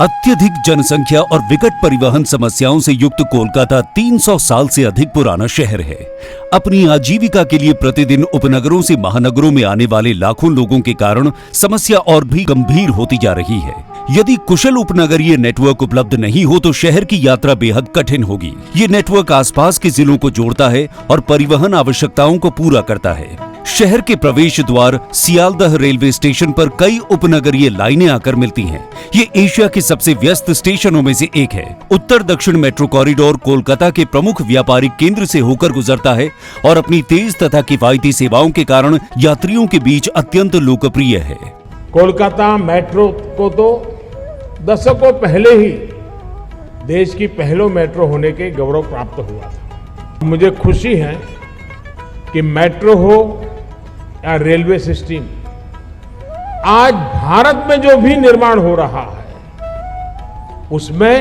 अत्यधिक जनसंख्या और विकट परिवहन समस्याओं से युक्त कोलकाता 300 साल से अधिक पुराना शहर है। अपनी आजीविका के लिए प्रतिदिन उपनगरों से महानगरों में आने वाले लाखों लोगों के कारण समस्या और भी गंभीर होती जा रही है। यदि कुशल उपनगरीय नेटवर्क उपलब्ध नहीं हो तो शहर की यात्रा बेहद कठिन होगी। ये नेटवर्क आसपास के जिलों को जोड़ता है और परिवहन आवश्यकताओं को पूरा करता है। शहर के प्रवेश द्वार सियालदह रेलवे स्टेशन पर कई उपनगरीय लाइनें आकर मिलती हैं। ये एशिया के सबसे व्यस्त स्टेशनों में से एक है। उत्तर दक्षिण मेट्रो कॉरिडोर कोलकाता के प्रमुख व्यापारिक केंद्र से होकर गुजरता है और अपनी तेज तथा किफायती सेवाओं के कारण यात्रियों के बीच अत्यंत लोकप्रिय है। कोलकाता मेट्रो को तो दशकों पहले ही देश की पहलो मेट्रो होने के गौरव प्राप्त हुआ था। मुझे खुशी है कि मेट्रो हो या रेलवे सिस्टम, आज भारत में जो भी निर्माण हो रहा है उसमें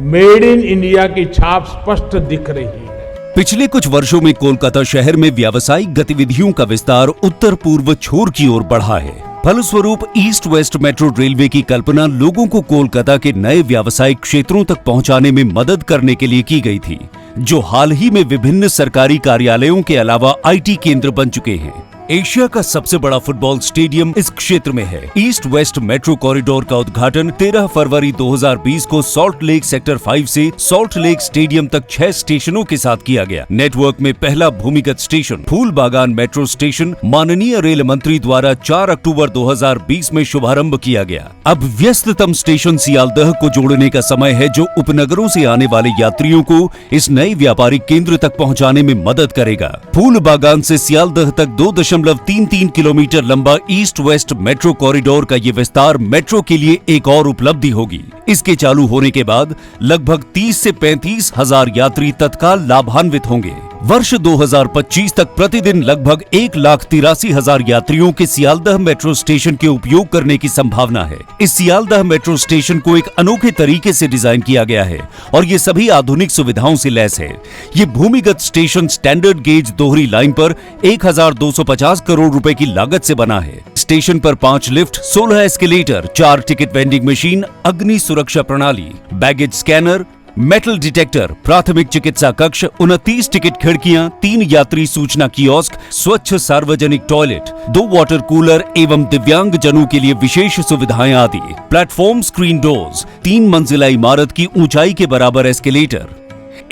मेड इन इंडिया की छाप स्पष्ट दिख रही है। पिछले कुछ वर्षों में कोलकाता शहर में व्यावसायिक गतिविधियों का विस्तार उत्तर पूर्व छोर की ओर बढ़ा है। फलस्वरूप ईस्ट वेस्ट मेट्रो रेलवे की कल्पना लोगों को कोलकाता के नए व्यावसायिक क्षेत्रों तक पहुंचाने में मदद करने के लिए की गई थी, जो हाल ही में विभिन्न सरकारी कार्यालयों के अलावा आईटी केंद्र बन चुके हैं। एशिया का सबसे बड़ा फुटबॉल स्टेडियम इस क्षेत्र में है। ईस्ट वेस्ट मेट्रो कॉरिडोर का उद्घाटन 13 फरवरी 2020 को सॉल्ट लेक सेक्टर 5 से सॉल्ट लेक स्टेडियम तक 6 स्टेशनों के साथ किया गया। नेटवर्क में पहला भूमिगत स्टेशन फूल बागान मेट्रो स्टेशन माननीय रेल मंत्री द्वारा 4 अक्टूबर 2020 में शुभारंभ किया गया। अब व्यस्ततम स्टेशन सियालदह को जोड़ने का समय है, जो उपनगरों से आने वाले यात्रियों को इस नए व्यापारिक केंद्र तक पहुँचाने में मदद करेगा। फूल बागान से सियालदह तक 2.33 किलोमीटर लंबा ईस्ट वेस्ट मेट्रो कॉरिडोर का ये विस्तार मेट्रो के लिए एक और उपलब्धि होगी। इसके चालू होने के बाद लगभग 30 से 35 हजार यात्री तत्काल लाभान्वित होंगे। वर्ष 2025 तक प्रतिदिन लगभग 1,83,000 यात्रियों के सियालदह मेट्रो स्टेशन के उपयोग करने की संभावना है। इस सियालदह मेट्रो स्टेशन को एक अनोखे तरीके से डिजाइन किया गया है और ये सभी आधुनिक सुविधाओं से लैस है। ये भूमिगत स्टेशन स्टैंडर्ड गेज दोहरी लाइन पर 1,250 करोड़ रुपए की लागत से बना है। स्टेशन पर 5 lift, 16 escalator, 4 ticket vending machine, अग्नि सुरक्षा प्रणाली, बैगेज स्कैनर, मेटल डिटेक्टर, प्राथमिक चिकित्सा कक्ष, 29 टिकट खिड़कियां, 3 यात्री सूचना कियोस्क, स्वच्छ सार्वजनिक टॉयलेट, 2 वाटर कूलर एवं दिव्यांग जनों के लिए विशेष सुविधाएं आदि, प्लेटफॉर्म स्क्रीन डोर्स, 3 मंजिला इमारत की ऊंचाई के बराबर एस्केलेटर,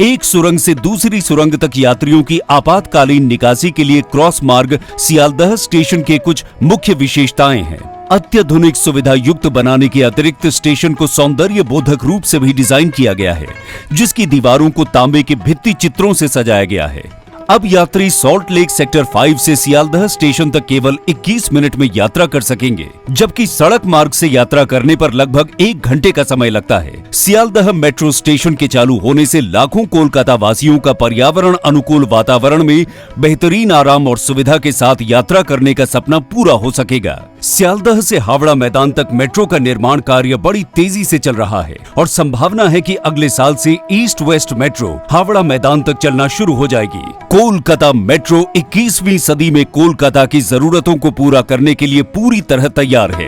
एक सुरंग से दूसरी सुरंग तक यात्रियों की आपातकालीन निकासी के लिए क्रॉस मार्ग सियालदह स्टेशन के कुछ मुख्य विशेषताएं हैं। अत्याधुनिक सुविधा युक्त बनाने के अतिरिक्त स्टेशन को सौंदर्य बोधक रूप से भी डिजाइन किया गया है, जिसकी दीवारों को तांबे के भित्ति चित्रों से सजाया गया है। अब यात्री सॉल्ट लेक सेक्टर 5 से सियालदह स्टेशन तक केवल 21 मिनट में यात्रा कर सकेंगे, जबकि सड़क मार्ग से यात्रा करने पर लगभग 1 घंटे का समय लगता है। सियालदह मेट्रो स्टेशन के चालू होने से लाखों कोलकाता वासियों का पर्यावरण अनुकूल वातावरण में बेहतरीन आराम और सुविधा के साथ यात्रा करने का सपना पूरा हो सकेगा। सियालदह से हावड़ा मैदान तक मेट्रो का निर्माण कार्य बड़ी तेजी से चल रहा है और संभावना है कि अगले साल से ईस्ट वेस्ट मेट्रो हावड़ा मैदान तक चलना शुरू हो जाएगी। कोलकाता मेट्रो 21वीं सदी में कोलकाता की जरूरतों को पूरा करने के लिए पूरी तरह तैयार है।